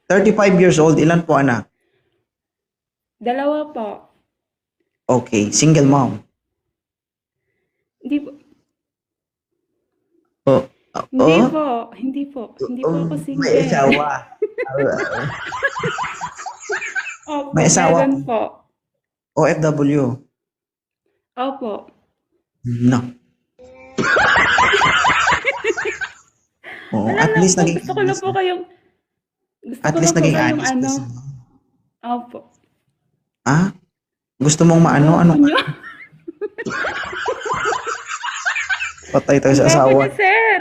35 years old, ilan po anak? 2 po. Okay, single mom. Hindi po. Oh, Hindi oh, po. Hindi po. Hindi po ako may single. asawa. Opo, May asawa meron po. OFW. Opo. No. Oo, Wala at lang least po. naging Gusto ko lang po kayong... Gusto at ko least lang po naging kayong honest ano. ka sa Opo. Ah? Gusto mong maano? Gwapo Ano? niyo. Patay tayo Ang sa gwapo asawa. niyo, sir.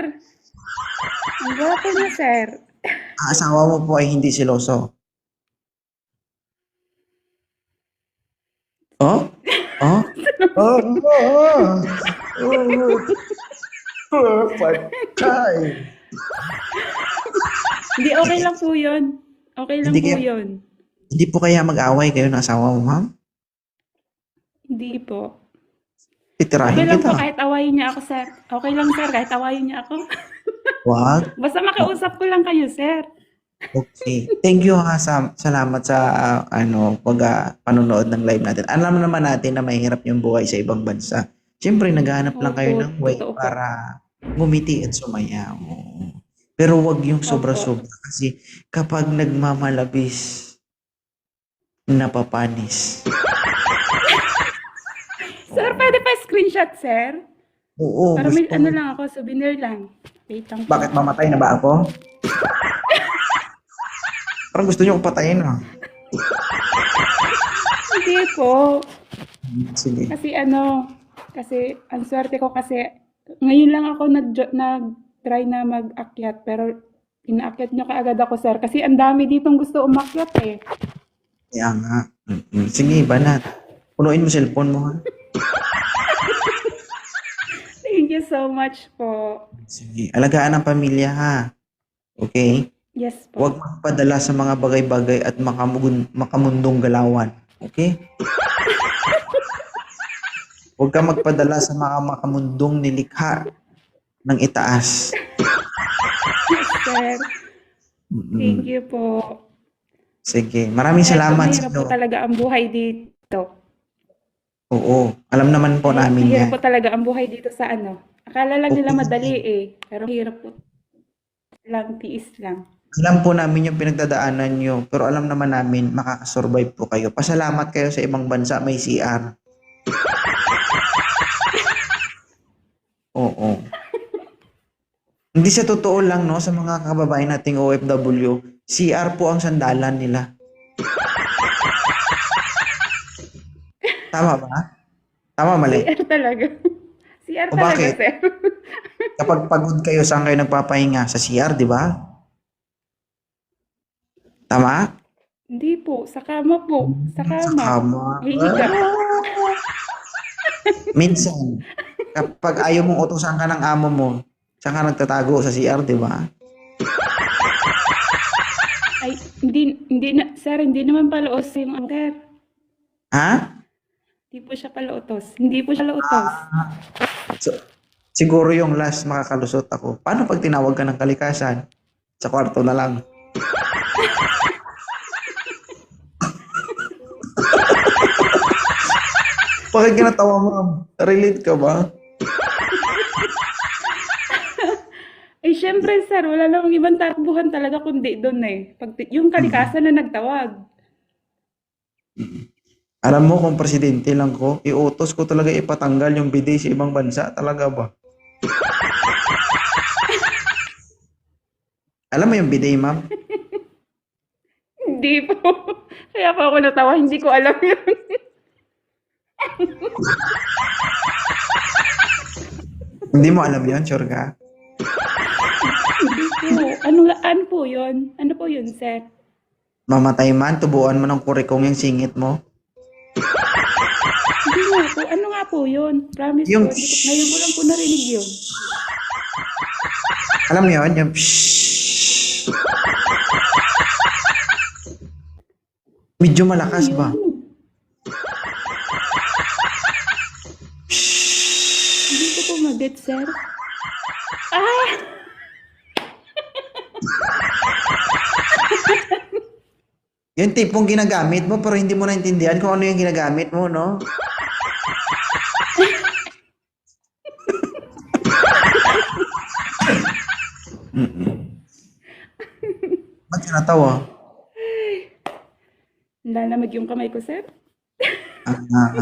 Ang gwapo niyo, sir. Ang asawa mo po ay hindi seloso. Oh? Oh? Oh? Oh? Patay. Hindi, okay lang po yun. Okay lang Hindi po kaya- yun. Hindi po kaya mag-away kayo ng asawa mo, ma'am? Hindi po. Titirahin Okay lang po kita. kahit awayin niya ako, sir. Okay lang, sir, kahit awayin niya ako. Wag. Basta makausap ko lang kayo, sir. Okay. Thank you ha. Salamat sa panonood ng live natin. Alam naman natin na mahirap yung buhay sa ibang bansa. Siyempre, naghahanap lang kayo Opo, ng way totoo po. para ngumiti at sumaya. Oo. Pero wag yung Opo. sobra-sobra kasi kapag nagmamalabis, napapanis. Sir, pwede pa screenshot, sir? Oo, Para may gusto ano mo. lang ako, souvenir lang. Wait lang po. Bakit mamatay na ba ako? Parang gusto niyo ko patayin ha. Hindi po. Sige. Kasi ang swerte ko kasi, ngayon lang ako nag-try na mag-akyat, pero inaakyat nyo kaagad ako, sir. Kasi ang dami ditong gusto umakyat eh. Kaya nga. Sige, banat. Punuin mo cellphone mo ha. Thank you so much po. Sige. Alagaan ang pamilya ha. Okay? Yes po. Huwag magpadala sa mga bagay-bagay at makamundong galawan. Okay? Huwag ka magpadala sa mga makamundong nilikha ng itaas. Yes, sir. Thank you po. Sige. Maraming salamat sa Mahirap po iyo. talaga ang buhay dito. Oo. Alam naman po namin yan. Mahirap po talaga ang buhay dito sa ano. Akala lang nila Okay. madali eh. Pero mahirap po lang, tiis lang. Alam po namin yung pinagdadaanan nyo. Pero alam naman namin, makakasurvive po kayo. Pasalamat kayo sa ibang bansa, may CR. Oo. Hindi sa totoo lang, no, sa mga kababayan nating OFW, CR po ang sandalan nila. Tama ba? Tama, mali? CR talaga. CR O talaga, bakit? sir. Kapag pagod kayo, saan kayo nagpapahinga? Sa CR, di ba? Tama? Hindi po. Sa kama po. Sa Sa kama. kama. Hihiga. Minsan, kapag ayaw mong utusan ka ng amo mo, saan ka nagtatago? Sa CR, di ba? Ay, hindi na, sir, hindi naman pala utos yung sir. Ha? Hindi po siya pala utos. Hindi po siya pala utos. So, siguro yung last makakalusot ako. Paano pag tinawag ka ng kalikasan? Sa kwarto na lang. Bakit ginatawa mo? Relate ka ba? Ay, syempre, sir, wala namang ibang takbuhan talaga kundi doon eh. Yung kalikasan na nagtawag. Alam mo kung presidente lang ko, iutos ko talaga ipatanggal yung bidet sa ibang bansa. Talaga ba? Alam mo yung bidet, ma'am? Hindi po. Kaya po ako natawa, hindi ko alam yun. Hindi mo alam yun, sure ka? Hindi po. Ano po yun? Ano po yun, sir? Mamatay man, tubuan mo ng kurikong yung singit mo. Hindi nga po. Ano nga po yun? Promise Yung po. Ngayon ko lang po narinig yun. Alam mo yun? Yung pshhh. Medyo malakas ba? Hindi ko po mag-get, sir. Ah! Yung tipong ginagamit mo pero hindi mo naintindihan kung ano yung ginagamit mo, no? Ba't ka natawa? Lalamig yung kamay ko, sir. Ah, ah.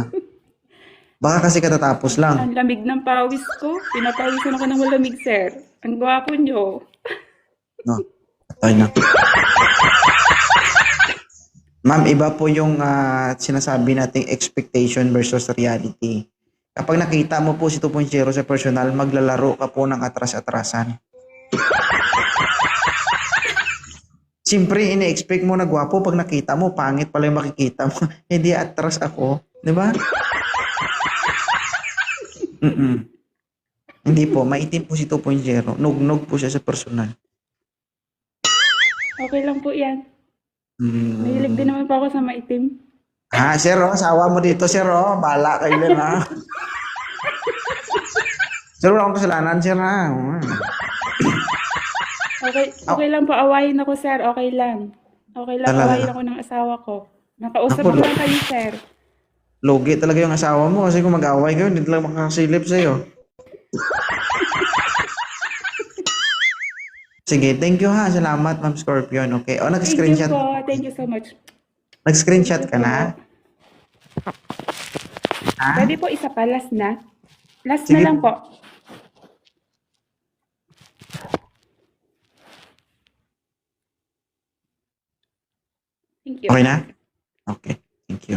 Baka kasi katatapos lang. Ang lamig ng pawis ko. Pinapawisan ako ng malamig, sir. Ang gwapo nyo. No? Atoy na. Ma'am, iba po yung sinasabi nating expectation versus reality. Kapag nakita mo po si 2.0 sa personal, maglalaro ka po ng atras-atrasan. Siyempre, ini-expect mo na gwapo pag nakita mo, pangit pala yung makikita mo. Hindi atras ako. Di ba? Mm-mm. Hindi po, maitim po si 2.0. Nugnog po siya sa personal. Okay lang po yan. Mahilig din Mm. naman po ako sa maitim. Ha, sir, oh, asawa mo dito, sir, oh. Bala kayo din, ha. Sir, wala akong kasalanan, sir, ha. Okay lang po. Awayin ako, sir. Okay lang. Okay lang. Talaga. Awayin ako ng asawa ko. Nakausap Ako, ko lang kayo, sir. logi talaga yung asawa mo kasi kung mag-away kayo, hindi talaga makakasilip sa'yo. Sige, thank you ha. Salamat, Ma'am Scorpion. Okay. O, Thank you nag-screenshot. po. Thank you so much. Nag-screenshot ka Thank you na? Ha? Pwede po isa pa. Last na. Last Sige. na lang po. Thank you. Okay na? Okay. Thank you.